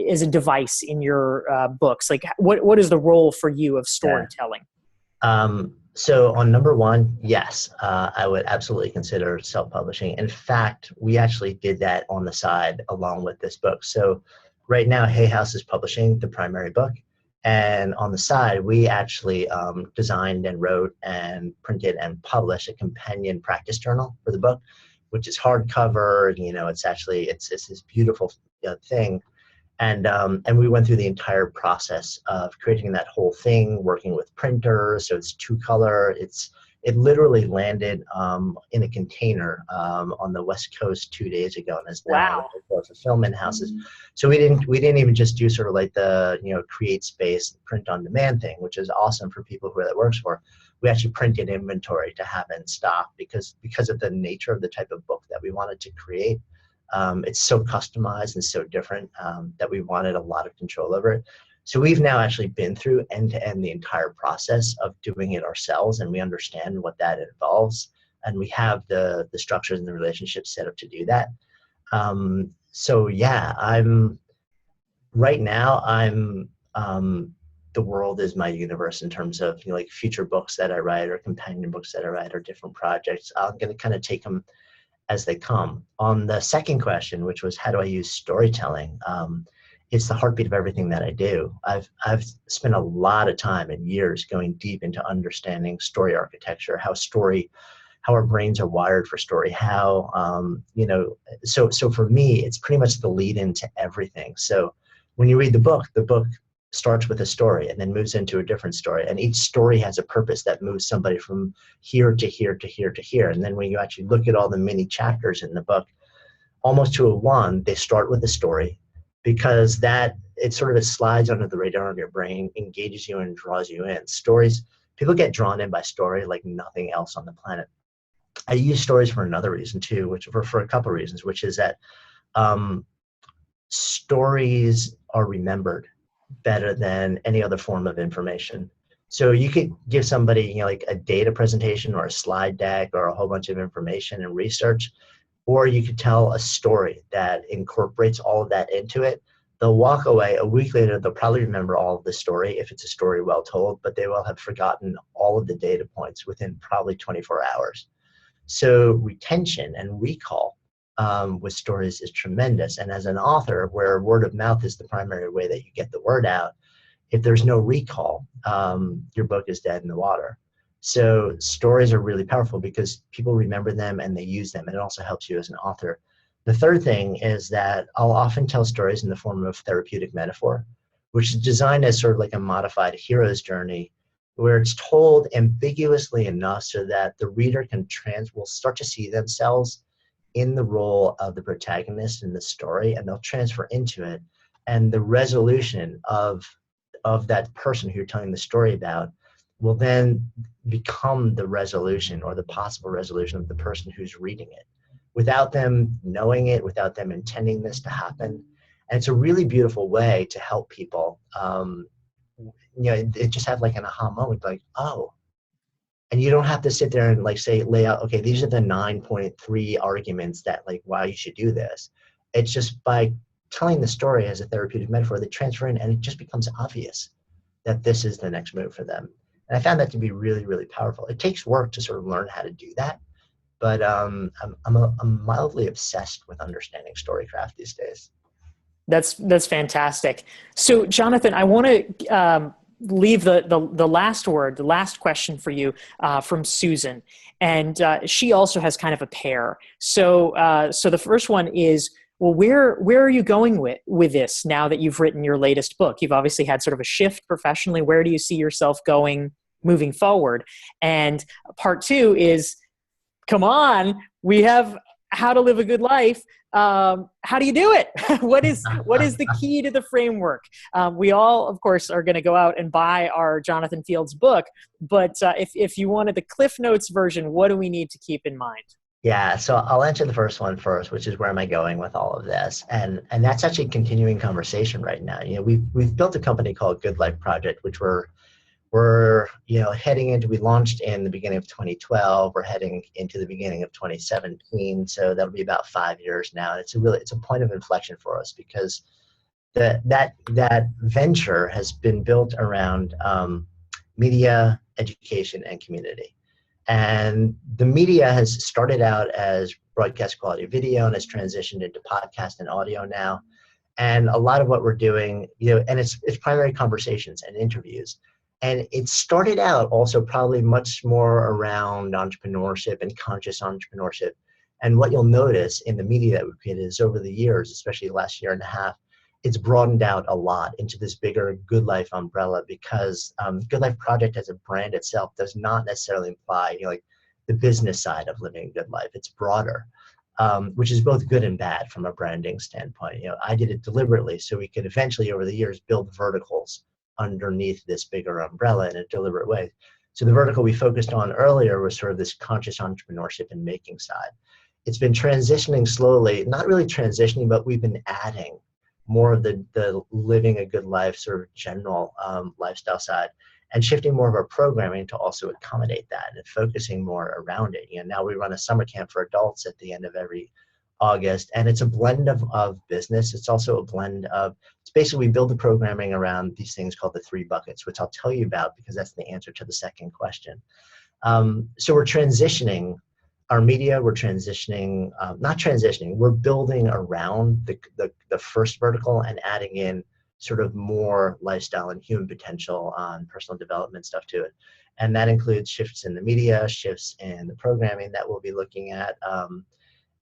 as a device in your books? Like, what is the role for you of Yeah. storytelling? So on number one, yes, I would absolutely consider self-publishing. In fact, we actually did that on the side along with this book. So right now, Hay House is publishing the primary book. And on the side, we actually designed and wrote and printed and published a companion practice journal for the book, which is hardcover. It's this beautiful thing, and we went through the entire process of creating that whole thing, working with printers. So it's 2-color. It literally landed in a container on the West Coast 2 days ago, and is now Wow. available at fulfillment houses. So we didn't even just do sort of like the create space, print on demand thing, which is awesome for people who that works for. We actually printed inventory to have in stock because of the nature of the type of book that we wanted to create. It's so customized and so different that we wanted a lot of control over it. So we've now actually been through end to end the entire process of doing it ourselves, and we understand what that involves, and we have the structures and the relationships set up to do that. So yeah, I'm the world is my universe in terms of like future books that I write or companion books that I write or different projects. I'm going to kind of take them as they come. On the second question, which was how do I use storytelling? It's the heartbeat of everything that I do. I've spent a lot of time and years going deep into understanding story architecture, how our brains are wired for story, so for me, it's pretty much the lead into everything. So when you read the book starts with a story and then moves into a different story. And each story has a purpose that moves somebody from here to here to here to here. And then when you actually look at all the mini chapters in the book, almost to a one, they start with a story because it slides under the radar of your brain, engages you and draws you in. Stories, people get drawn in by story like nothing else on the planet. I use stories for another reason too, for a couple of reasons, which is that stories are remembered better than any other form of information. So you could give somebody, like a data presentation or a slide deck or a whole bunch of information and research, or you could tell a story that incorporates all of that into it. They'll walk away a week later, they'll probably remember all of the story if it's a story well told, but they will have forgotten all of the data points within probably 24 hours. So retention and recall with stories is tremendous. And as an author, where word of mouth is the primary way that you get the word out, if there's no recall, your book is dead in the water. So stories are really powerful because people remember them and they use them, and it also helps you as an author. The third thing is that I'll often tell stories in the form of therapeutic metaphor, which is designed as sort of like a modified hero's journey, where it's told ambiguously enough so that the reader will start to see themselves in the role of the protagonist in the story, and they'll transfer into it. And the resolution of that person who you're telling the story about will then become the resolution or the possible resolution of the person who's reading it without them knowing it, without them intending this to happen. And it's a really beautiful way to help people. It just have like an aha moment, like, oh, and you don't have to sit there and like lay out, okay, these are the 9.3 arguments that like why you should do this. It's just by telling the story as a therapeutic metaphor, they transfer in and it just becomes obvious that this is the next move for them. And I found that to be really, really powerful. It takes work to sort of learn how to do that, but I'm mildly obsessed with understanding storycraft these days. That's fantastic. So, Jonathan, I want to leave the last word, the last question for you from Susan, and she also has kind of a pair. So the first one is, well, where are you going with this now that you've written your latest book? You've obviously had sort of a shift professionally. Where do you see yourself going moving forward? And part two is, come on, we have How to Live a Good Life. How do you do it? What is the key to the framework? We all, of course, are going to go out and buy our Jonathan Fields book. But if you wanted the Cliff Notes version, what do we need to keep in mind? Yeah, so I'll answer the first one first, which is where am I going with all of this? And that's actually a continuing conversation right now. We've built a company called Good Life Project, which we're heading into. We launched in the beginning of 2012. We're heading into the beginning of 2017. So that'll be about 5 years now. And it's a point of inflection for us because that venture has been built around media, education, and community. And the media has started out as broadcast quality video and has transitioned into podcast and audio now. And a lot of what we're doing, and it's primary conversations and interviews. And it started out also probably much more around entrepreneurship and conscious entrepreneurship. And what you'll notice in the media that we've created is over the years, especially the last year and a half, it's broadened out a lot into this bigger Good Life umbrella because Good Life Project as a brand itself does not necessarily imply like the business side of living a good life. It's broader, which is both good and bad from a branding standpoint. I did it deliberately so we could eventually over the years build verticals underneath this bigger umbrella in a deliberate way. So the vertical we focused on earlier was sort of this conscious entrepreneurship and making side. It's been transitioning slowly, not really transitioning, but we've been adding more of the living a good life sort of general lifestyle side and shifting more of our programming to also accommodate that and focusing more around it. Now we run a summer camp for adults at the end of every August, and it's a blend of business. It's also a blend of, it's basically we build the programming around these things called the three buckets, which I'll tell you about because that's the answer to the second question. So we're transitioning our media, we're transitioning, not transitioning, we're building around the first vertical and adding in sort of more lifestyle and human potential on personal development stuff to it. And that includes shifts in the media, shifts in the programming that we'll be looking at.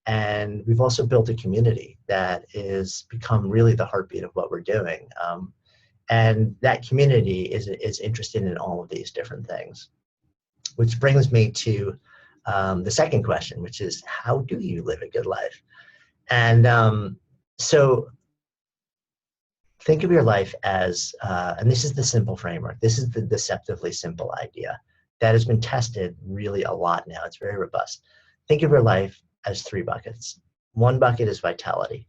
And we've also built a community that is become really the heartbeat of what we're doing. And that community is interested in all of these different things, which brings me to the second question, which is how do you live a good life? And so think of your life as, and this is the simple framework, this is the deceptively simple idea that has been tested really a lot now. It's very robust. Think of your life as three buckets. One bucket is vitality.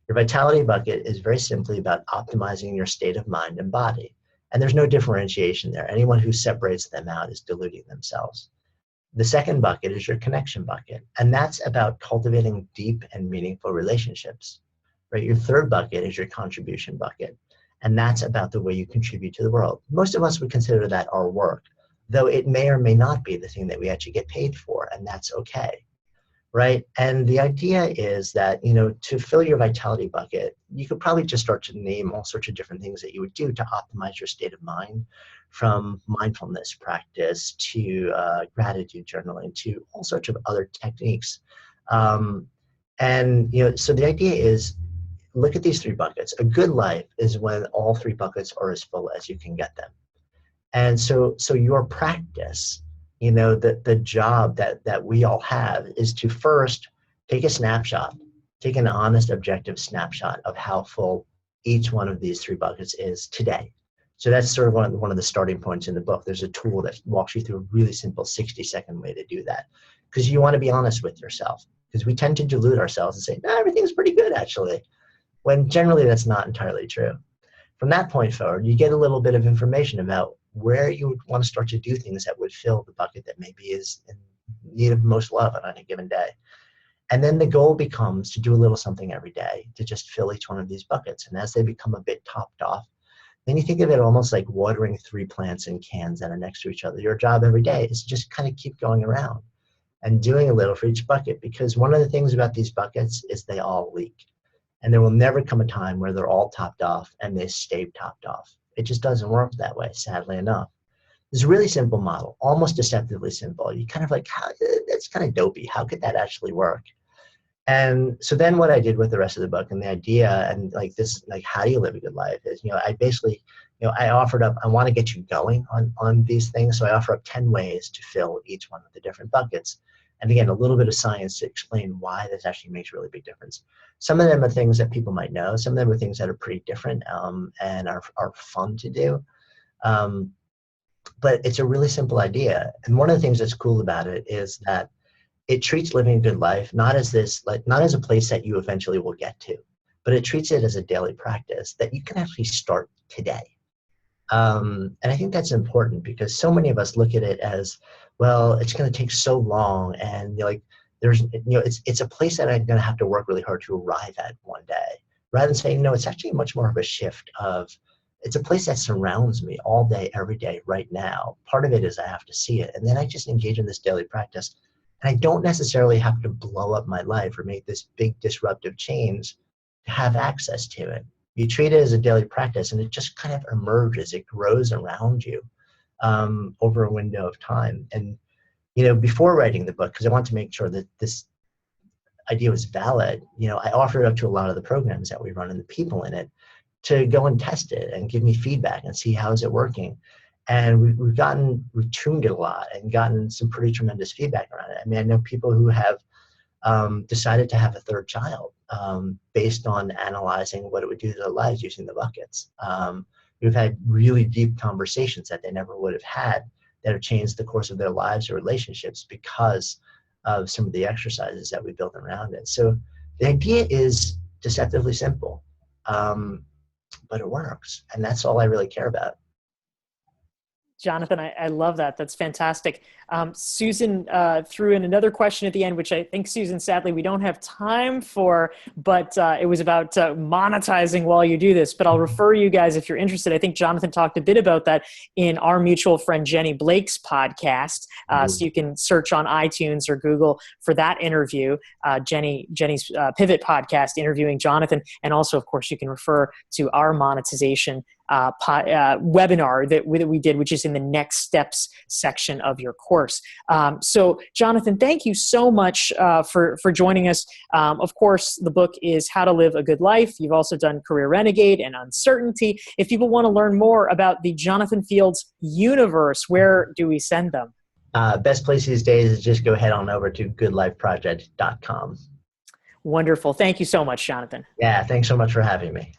Your vitality bucket is very simply about optimizing your state of mind and body. And there's no differentiation there. Anyone who separates them out is deluding themselves. The second bucket is your connection bucket, and that's about cultivating deep and meaningful relationships, right? Your third bucket is your contribution bucket, and that's about the way you contribute to the world. Most of us would consider that our work, though it may or may not be the thing that we actually get paid for, and that's okay, right? And the idea is that, to fill your vitality bucket, you could probably just start to name all sorts of different things that you would do to optimize your state of mind, from mindfulness practice to gratitude journaling to all sorts of other techniques. So the idea is, look at these three buckets. A good life is when all three buckets are as full as you can get them. And so your practice, the job that we all have is to first take a snapshot, take an honest, objective snapshot of how full each one of these three buckets is today. So that's sort of one of the starting points in the book. There's a tool that walks you through a really simple 60-second way to do that. Because you want to be honest with yourself. Because we tend to delude ourselves and say, no, everything's pretty good actually, when generally that's not entirely true. From that point forward, you get a little bit of information about where you would want to start to do things that would fill the bucket that maybe is in need of most love on a given day. And then the goal becomes to do a little something every day to just fill each one of these buckets. And as they become a bit topped off, then you think of it almost like watering three plants in cans that are next to each other. Your job every day is to just kind of keep going around and doing a little for each bucket, because one of the things about these buckets is they all leak. And there will never come a time where they're all topped off and they stay topped off. It just doesn't work that way, sadly enough. It's a really simple model, almost deceptively simple. You kind of like, that's kind of dopey. How could that actually work? And so then what I did with the rest of the book and the idea and like this, like how do you live a good life is, I basically, I offered up, I want to get you going on these things. So I offer up 10 ways to fill each one of the different buckets. And again, a little bit of science to explain why this actually makes a really big difference. Some of them are things that people might know. Some of them are things that are pretty different and are fun to do. But it's a really simple idea. And one of the things that's cool about it is that it treats living a good life not as this, like not as a place that you eventually will get to, but it treats it as a daily practice that you can actually start today. And I think that's important because so many of us look at it as, well, it's going to take so long, and like there's, it's a place that I'm going to have to work really hard to arrive at one day, rather than saying, no, it's actually much more of a shift of, it's a place that surrounds me all day, every day, right now. Part of it is I have to see it, and then I just engage in this daily practice, and I don't necessarily have to blow up my life or make this big disruptive change to have access to it. You treat it as a daily practice, and it just kind of emerges. It grows around you over a window of time. And before writing the book, because I want to make sure that this idea was valid, I offered it up to a lot of the programs that we run and the people in it to go and test it and give me feedback and see how is it working. And we've tuned it a lot and gotten some pretty tremendous feedback around it. I mean, I know people who have decided to have a third child based on analyzing what it would do to their lives using the buckets. We've had really deep conversations that they never would have had that have changed the course of their lives or relationships because of some of the exercises that we built around it. So the idea is deceptively simple, but it works. And that's all I really care about. Jonathan, I love that. That's fantastic. Susan threw in another question at the end, which I think, Susan, sadly, we don't have time for, but it was about monetizing while you do this. But I'll refer you guys if you're interested. I think Jonathan talked a bit about that in our mutual friend Jenny Blake's podcast. So you can search on iTunes or Google for that interview, Jenny's Pivot podcast interviewing Jonathan. And also, of course, you can refer to our monetization webinar that we did, which is in the next steps section of your course. So Jonathan, thank you so much for joining us. Of course, the book is How to Live a Good Life. You've also done Career Renegade and Uncertainty. If people want to learn more about the Jonathan Fields universe, where do we send them? Best place these days is just go head on over to goodlifeproject.com. Wonderful. Thank you so much, Jonathan. Yeah, thanks so much for having me.